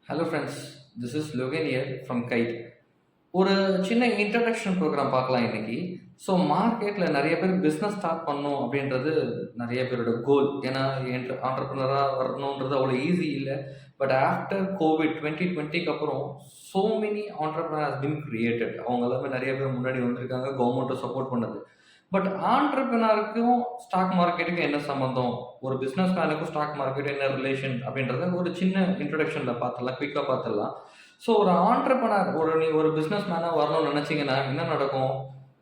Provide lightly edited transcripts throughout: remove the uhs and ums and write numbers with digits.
Hello friends, this is Logan year from guide. ஒரு சின்ன introduction program பார்க்கலாம் இன்னைக்கு. ஸோ மார்க்கெட்டில் நிறைய பேர் பிஸ்னஸ் ஸ்டார்ட் பண்ணணும் அப்படின்றது நிறைய பேரோட கோல். ஏன்னா ஆண்டர்ப்ரனராக வரணுன்றது அவ்வளோ ஈஸி இல்லை. பட் ஆஃப்டர் கோவிட் 2020க்கு அப்புறம் so many entrepreneur has been created. அவங்க எல்லாமே நிறைய பேர் முன்னாடி வந்திருக்காங்க, கவர்மெண்ட்டும் சப்போர்ட் பண்ணுது. பட் ஆண்டர்ப்ரனருக்கும் ஸ்டாக் மார்க்கெட்டுக்கும் என்ன சம்மந்தம், ஒரு பிஸ்னஸ் மேனுக்கும் ஸ்டாக் மார்க்கெட் என்ன ரிலேஷன் அப்படின்றத ஒரு சின்ன இன்ட்ரடக்ஷனில் பார்த்துடலாம், குயிக்காக பார்த்துடலாம். ஸோ ஒரு ஆண்டர்ப்ரனர், நீங்கள் ஒரு பிஸ்னஸ் மேனாக வரணும்னு நினச்சிங்கன்னா என்ன நடக்கும்?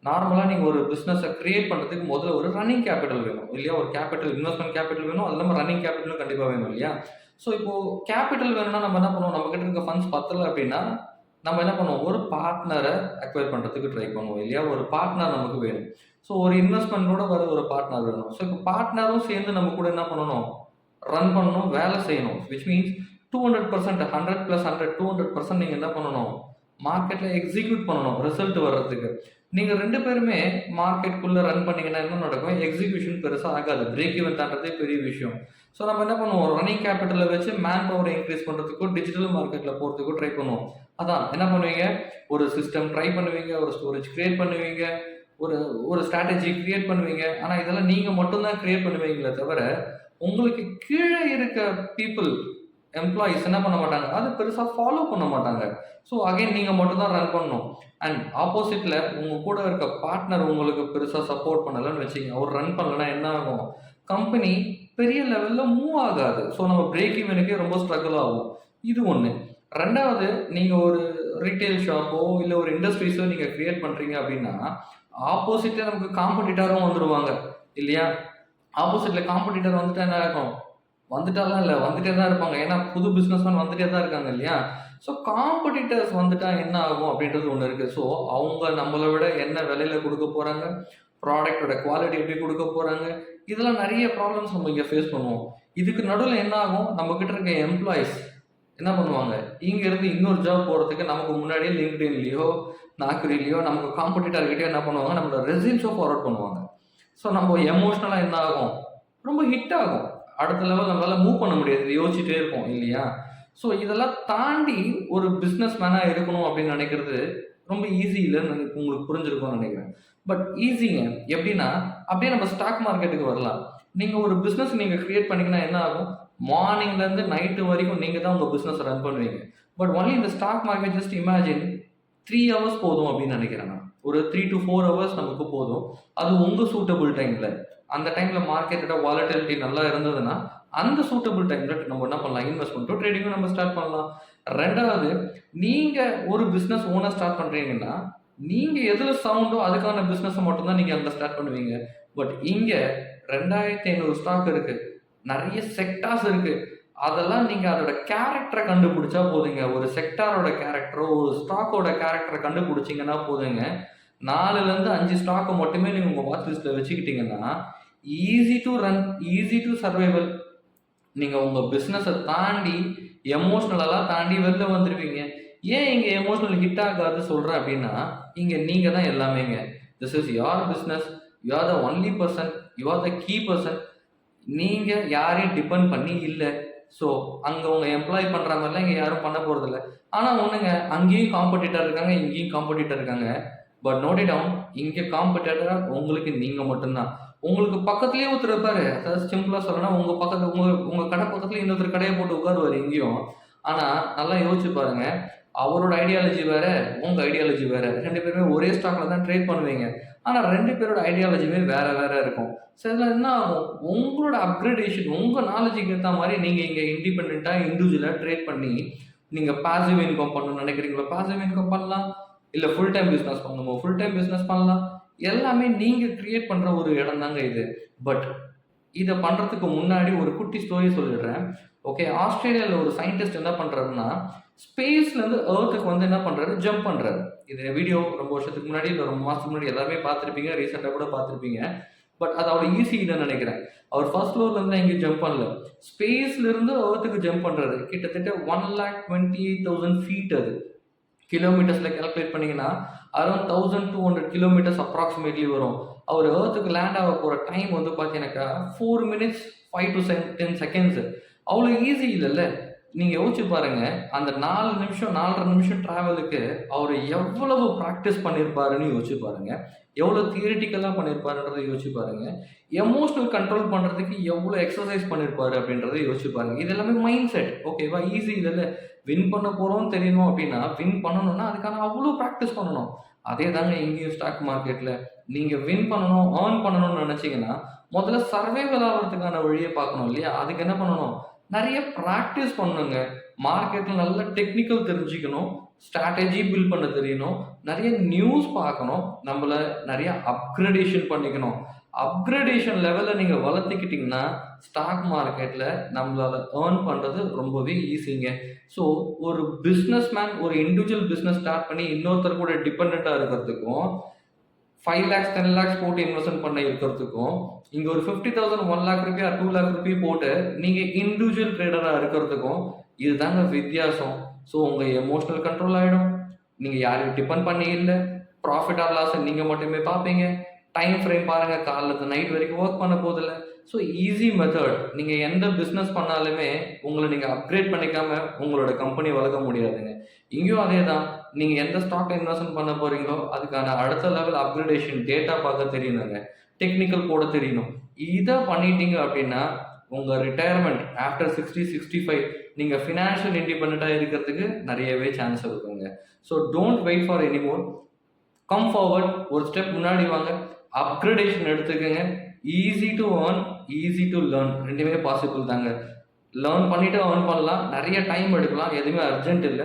நார்மலாக நீங்கள் ஒரு பிஸ்னஸை கிரியேட் பண்ணுறதுக்கு முதல்ல ஒரு ரன்னிங் கேபிட்டல் வேணும் இல்லையா? ஒரு கேபிட்டல், இன்வெஸ்ட்மெண்ட் கேபிட்டல் வேணும், அது இல்லாமல் ரன்னிங் கேபிட்டலும் கண்டிப்பாக வேணும் இல்லையா? ஸோ இப்போது கேபிட்டல் வேணும்னா நம்ம என்ன பண்ணுவோம்? நம்மக்கிட்ட இருக்க ஃபண்ட்ஸ் பத்தலை அப்படின்னா நம்ம என்ன பண்ணுவோம்? ஒரு பார்ட்னரை அக்வயர் பண்ணுறதுக்கு ட்ரை பண்ணுவோம் இல்லையா? ஒரு பார்ட்னர் நமக்கு வேணும். ஸோ ஒரு இன்வெஸ்ட்மெண்ட்டோட வர ஒரு பார்ட்னர் வேணும். ஸோ இப்போ பார்ட்னரும் சேர்ந்து நம்ம கூட என்ன பண்ணணும்? ரன் பண்ணணும், வேலை செய்யணும். விச் மீன்ஸ் 200%, 100 + 100, 200% நீங்கள் என்ன பண்ணணும்? மார்க்கெட்டில் எக்ஸிக்யூட் பண்ணணும் ரிசல்ட் வர்றதுக்கு. நீங்கள் 2 பேருமே மார்க்கெட்டுக்குள்ளே ரன் பண்ணீங்கன்னா என்ன நடக்கும்? எக்ஸிக்யூஷன் பெருசாக ஆகாது. பிரேக் ஈவன் தாண்டதே பெரிய விஷயம். ஸோ நம்ம என்ன பண்ணுவோம்? ரன்னிங் கேபிட்டலை வச்சு மேன் பவரை இன்க்ரீஸ் பண்ணுறதுக்கோ டிஜிட்டல் மார்க்கெட்டில் போகிறதுக்கோ ட்ரை பண்ணுவோம். அதான் என்ன பண்ணுவீங்க? ஒரு சிஸ்டம் ட்ரை பண்ணுவீங்க, ஒரு ஸ்டோரேஜ் கிரியேட் பண்ணுவீங்க, ஒரு ஒரு ஸ்ட்ராட்டஜி கிரியேட் பண்ணுவீங்க. ஆனால் இதெல்லாம் நீங்கள் மட்டும்தான் கிரியேட் பண்ணுவீங்களே தவிர உங்களுக்கு கீழே இருக்க பீப்புள், எம்ப்ளாயீஸ் என்ன பண்ண மாட்டாங்க? அது பெருசாக ஃபாலோ பண்ண மாட்டாங்க. ஸோ அகைன் நீங்கள் மட்டும் தான் ரன் பண்ணணும். அண்ட் ஆப்போசிட்டில் உங்கள் கூட இருக்க பார்ட்னர் உங்களுக்கு பெருசாக சப்போர்ட் பண்ணலைன்னு வச்சுங்க, அவர் ரன் பண்ணலைன்னா என்ன ஆகும்? கம்பெனி பெரிய லெவலில் மூவ் ஆகாது. ஸோ நம்ம பிரேக் ஈவனுக்கே ரொம்ப ஸ்ட்ரகிள் ஆகும். இது ஒன்று. ரெண்டாவது, நீங்கள் ஒரு ரீட்டைல் ஷாப்போ இல்லை ஒரு இண்டஸ்ட்ரீஸோ நீங்கள் கிரியேட் பண்ணுறீங்க அப்படின்னா ஆப்போசிட்டில் நமக்கு காம்படிட்டரும் வந்துடுவாங்க இல்லையா? ஆப்போசிட்டில் காம்படிட்டர் வந்துட்டா என்ன ஆகும்? வந்துட்டாலாம் இல்லை, வந்துட்டே தான் இருப்பாங்க. ஏன்னா புது பிஸ்னஸ்மேன் வந்துட்டே தான் இருக்காங்க இல்லையா? ஸோ காம்படிட்டர்ஸ் வந்துட்டா என்ன ஆகும் அப்படின்றது ஒன்று இருக்குது. ஸோ அவங்க நம்மளை விட என்ன விலையில கொடுக்க போகிறாங்க, ப்ராடக்டோட குவாலிட்டி எப்படி கொடுக்க போகிறாங்க, இதெல்லாம் நிறைய ப்ராப்ளம்ஸ் நம்ம இங்கே ஃபேஸ் பண்ணுவோம். இதுக்கு நடுவில் என்ன ஆகும்? நம்மக்கிட்ட இருக்க எம்ப்ளாயிஸ் என்ன பண்ணுவாங்க? இங்கேருந்து இன்னொரு ஜாப் போகிறதுக்கு நமக்கு முன்னாடியே லிங்க்டின்லேயோ நாக்ரிலேயோ நமக்கு காம்படிட்டர்கிட்டயோ என்ன பண்ணுவாங்க? நம்மளோட ரெஸ்யூம்ஸோ ஃபார்வர்ட் பண்ணுவாங்க. ஸோ நம்ம எமோஷ்னலாக என்ன ஆகும்? ரொம்ப ஹிட் ஆகும். அடுத்த லெவல் நம்மளால் மூவ் பண்ண முடியாது, யோசிச்சுட்டே இருப்போம் இல்லையா? ஸோ இதெல்லாம் தாண்டி ஒரு பிஸ்னஸ் மேனாக இருக்கணும் அப்படின்னு நினைக்கிறது ரொம்ப ஈஸி இல்லைன்னு உங்களுக்கு புரிஞ்சிருக்கும்னு நினைக்கிறேன். பட் ஈஸிங்க. எப்படின்னா அப்படியே நம்ம ஸ்டாக் மார்க்கெட்டுக்கு வரலாம். நீங்கள் ஒரு பிஸ்னஸ் நீங்கள் கிரியேட் பண்ணிங்கன்னா என்ன ஆகும்? மார்னிங்லேருந்து நைட்டு வரைக்கும் நீங்கள் தான் உங்கள் பிஸ்னஸ் ரன் பண்ணுவீங்க. பட் ஒன்லி இந்த stock market, just imagine 3 hours போதும் அப்படின்னு நினைக்கிறேன் நான். ஒரு 3 to 4 ஹவர்ஸ் நமக்கு போதும். அது உங்கள் சூட்டபிள் டைமில், அந்த டைமில் மார்க்கெட்டோட வாலட்டிலிட்டி நல்லா இருந்ததுன்னா அந்த சூட்டபிள் டைமில் நம்ம என்ன பண்ணலாம்? இன்வெஸ்ட்மெண்ட்டோ ட்ரேடிங்கோ நம்ம ஸ்டார்ட் பண்ணலாம். ரெண்டாவது, நீங்கள் ஒரு பிஸ்னஸ் ஓனர் ஸ்டார்ட் பண்ணுறீங்கன்னா நீங்கள் எதில் சவுண்டோ அதுக்கான பிஸ்னஸை மட்டும்தான் நீங்கள் அங்கே ஸ்டார்ட் பண்ணுவீங்க. பட் இங்கே 2500 ஸ்டாக் இருக்குது, நிறைய செக்டார்ஸ் இருக்குது. அதெல்லாம் நீங்கள் அதோட கேரக்டரை கண்டுபிடிச்சா போதுங்க. ஒரு செக்டாரோட கேரக்டரோ ஒரு ஸ்டாக்கோட கேரக்டரை கண்டுபிடிச்சிங்கன்னா போதுங்க. 4லேருந்து 5 ஸ்டாக்கை மட்டுமே நீங்கள் உங்கள் வாட்ச் லிஸ்ட்டில் வச்சுக்கிட்டீங்கன்னா easy to run, easy to survival. நீங்கள் உங்கள் பிஸ்னஸை தாண்டி எமோஷ்னலெல்லாம் தாண்டி வெளில வந்துடுவீங்க. ஏன் இங்கே எமோஷ்னல் ஹிட் ஆகாது சொல்கிறேன் அப்படின்னா, இங்கே நீங்கள் தான் எல்லாமேங்க. This is your business. You are the only person, you are the key person. நீங்கள் யாரையும் டிபெண்ட் பண்ணி இல்லை. ஸோ அங்கே உங்கள் எம்ப்ளாய் பண்ணுற மாதிரிலாம் இங்கே யாரும் பண்ண போகிறதில்ல. ஆனால் ஒன்றுங்க, அங்கேயும் காம்படிட்டர் இருக்காங்க, இங்கேயும் காம்படிட்டர் இருக்காங்க. பட் நோட் இட் டவுன், இங்கே காம்படிட்டராக உங்களுக்கு நீங்கள் மட்டும்தான். உங்களுக்கு பக்கத்துலேயே ஒருத்தர் இருப்பார். அதாவது சிம்பிளாக சொல்லணும்னா உங்கள் பக்கத்து உங்கள் கடை பக்கத்துலேயே இன்னொருத்தர் கடையை போட்டு உட்காருவார் இங்கேயும். ஆனால் நல்லா யோசிச்சு பாருங்க, அவரோட ஐடியாலஜி வேற, உங்கள் ஐடியாலஜி வேற. 2 பேருமே ஒரே ஸ்டாக்ல தான் ட்ரேட் பண்ணுவீங்க. ஆனால் 2 பேரோட ஐடியாலஜியுமே வேற வேற இருக்கும். ஸோ இதில் என்ன ஆகும்? உங்களோட அப்கிரேடேஷன், உங்கள் நாலேஜுக்கு ஏற்ற மாதிரி நீங்கள் இங்கே இண்டிபெண்ட்டாக இண்டிவிஜுவலாக ட்ரேட் பண்ணி நீங்கள் பாசிவ் இன்கம் பண்ணணும்னு நினைக்கிறீங்களா? பாசிவ் இன்கம் பண்ணலாம். இல்லை ஃபுல் டைம் பிஸ்னஸ் பண்ணணுமோ ஃபுல் டைம் பிஸ்னஸ் பண்ணலாம். எல்லாமே நீங்கள் கிரியேட் பண்ணுற ஒரு இடம் தாங்க இது. பட் இதை பண்ணுறதுக்கு முன்னாடி ஒரு குட்டி ஸ்டோரி சொல்லிடுறேன். ஓகே, ஆஸ்திரேலியாவில் ஒரு சயின்டிஸ்ட் என்ன பண்ணுறாருன்னா, ஸ்பேஸ்லேருந்து எர்த்துக்கு வந்து என்ன பண்ணுறாரு? ஜம்ப் பண்ணுறாரு. இது வீடியோ ரொம்ப வருஷத்துக்கு முன்னாடி இல்லை ரொம்ப மாதத்துக்கு முன்னாடி எல்லாருமே பார்த்துருப்பீங்க, ரீசெண்டாக கூட பார்த்துருப்பீங்க. பட் அது அவ்வளோ ஈஸி இல்லைன்னு நினைக்கிறேன். அவர் ஃபர்ஸ்ட் ஃப்ளோர்லேருந்து எங்கேயும் ஜம்ப் பண்ணல, ஸ்பேஸ்லேருந்து எர்த்துக்கு ஜம்ப் பண்ணுறாரு. கிட்டத்தட்ட 1,28,000 ஃபீட். அது கிலோமீட்டர்ஸில் கேல்குலேட் பண்ணிங்கன்னா அரௌண்ட் 1200 கிலோமீட்டர்ஸ் அப்ராக்சிமேட்லி வரும். அவர் எர்த்துக்கு லேண்ட் ஆக போகிற டைம் வந்து பார்த்தீங்கன்னாக்கா 4 minutes 5 to 10 seconds. அவ்வளோ ஈஸி இல்லைல்ல. நீங்க யோசிச்சு பாருங்க. அந்த 4 நிமிஷம், 4 1/2 நிமிஷம் டிராவலுக்கு அவரு எவ்வளவு பிராக்டிஸ் பண்ணியிருப்பாருன்னு யோசிச்சு பாருங்க. எவ்வளவு தியரிட்டிக்கலா பண்ணியிருப்பாருன்றத யோசிச்சு பாருங்க. எமோஷனல் கண்ட்ரோல் பண்றதுக்கு எவ்வளோ எக்சர்சைஸ் பண்ணியிருப்பாரு அப்படின்றத யோசிச்சு பாருங்க. இது எல்லாமே மைண்ட் செட். ஓகேவா? ஈஸி இல்லல்ல. வின் பண்ண போறோம்னு தெரியணும் அப்படின்னா, வின் பண்ணணும்னா அதுக்கான அவ்வளோ பிராக்டிஸ் பண்ணணும். அதே தாங்க இங்கேயும் ஸ்டாக் மார்க்கெட்ல. நீங்க வின் பண்ணணும், ஏர்ன் பண்ணணும்னு நினைச்சீங்கன்னா, முதல்ல சர்வைவல் ஆவறதுக்கான வழிய பார்க்கணும் இல்லையா? அதுக்கு என்ன பண்ணணும்? நெறைய பிராக்டிஸ் பண்ணணுங்க. மார்க்கெட்ல நல்ல டெக்னிக்கல் தெரிஞ்சுக்கணும். ஸ்ட்ராட்டஜி பில்ட் பண்ண தெரியணும். நெறைய நியூஸ் பார்க்கணும். நம்மள நெறைய அப்கிரேடேஷன் பண்ணிக்கணும். அப்கிரேடேஷன் லெவல்ல நீங்க வளர்த்துக்கிட்டீங்கன்னா, ஸ்டாக் மார்க்கெட்ல நம்மளால ஏர்ன் பண்றது ரொம்பவே ஈஸிங்க. ஸோ ஒரு பிசினஸ் மேன் ஒரு இண்டிவிஜுவல் பிசினஸ் ஸ்டார்ட் பண்ணி இன்னொருத்தர் கூட டிபெண்டன்ட்டா இருக்கிறதுக்கும், 5 லேக்ஸ் 10 லேக்ஸ் போட்டு இன்வெஸ்ட்மென்ட் பண்ண இருக்கிறதுக்கும், இங்க ஒரு 50,000 1 lakh rupee or 2 lakh rupee போட்டு நீங்க இண்டிவிஜுவல் ட்ரேடரா இருக்கிறதுக்கும் இதுதாங்க வித்தியாசம். ஸோ உங்க எமோஷனல் கண்ட்ரோல் ஆயிடும். நீங்க யாரையும் டிபெண்ட் பண்ணி இல்ல. ப்ராஃபிட் ஆர் லாஸ நீங்க மட்டுமே பார்ப்பீங்க. டைம் ஃப்ரேம் பாருங்க. காலைல இருந்து நைட் வரைக்கும் வொர்க் பண்ண போதில்ல. So easy method. நீங்க எந்த பிசினஸ் பண்ணாலுமே உங்கள நீங்க அப்கிரேட் பண்ணிக்காம உங்களோட கம்பெனி வளர்க்க முடியாதுங்க. இங்கேயும் அதேதான். நீங்க எந்த ஸ்டாக்ல இன்வெஸ்ட்மென்ட் பண்ண போறீங்களோ, அதுக்கான அடுத்த லெவல் அப்கிரேடேஷன் டேட்டா பார்க்க தெரியணுங்க. டெக்னிக்கல் போட தெரியணும். இத பண்ணிட்டீங்க அப்படின்னா, உங்க ரிட்டயர்மென்ட் ஆஃப்டர் 60, 65 நீங்க ஃபினான்ஷியல் இண்டிபெண்டன்ட்டா இருக்கிறதுக்கு நெறையவே சான்ஸ் இருக்குங்க. So don't wait for any more. Come forward. ஒரு ஸ்டெப் முன்னாடி வாங்க. அப்கிரேடேஷன் எடுத்துக்கங்க. Easy to earn, easy to learn 2மே பாசிபிள் தாங்க. லேர்ன் பண்ணிட்டு ஏர்ன் பண்ணலாம். நெறைய டைம் எடுக்கலாம். எதுவுமே அர்ஜென்ட் இல்ல.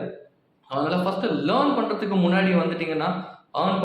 அதனால ஃபர்ஸ்ட் லேர்ன் பண்றதுக்கு முன்னாடி வந்துட்டீங்கன்னா, ஏர்ன்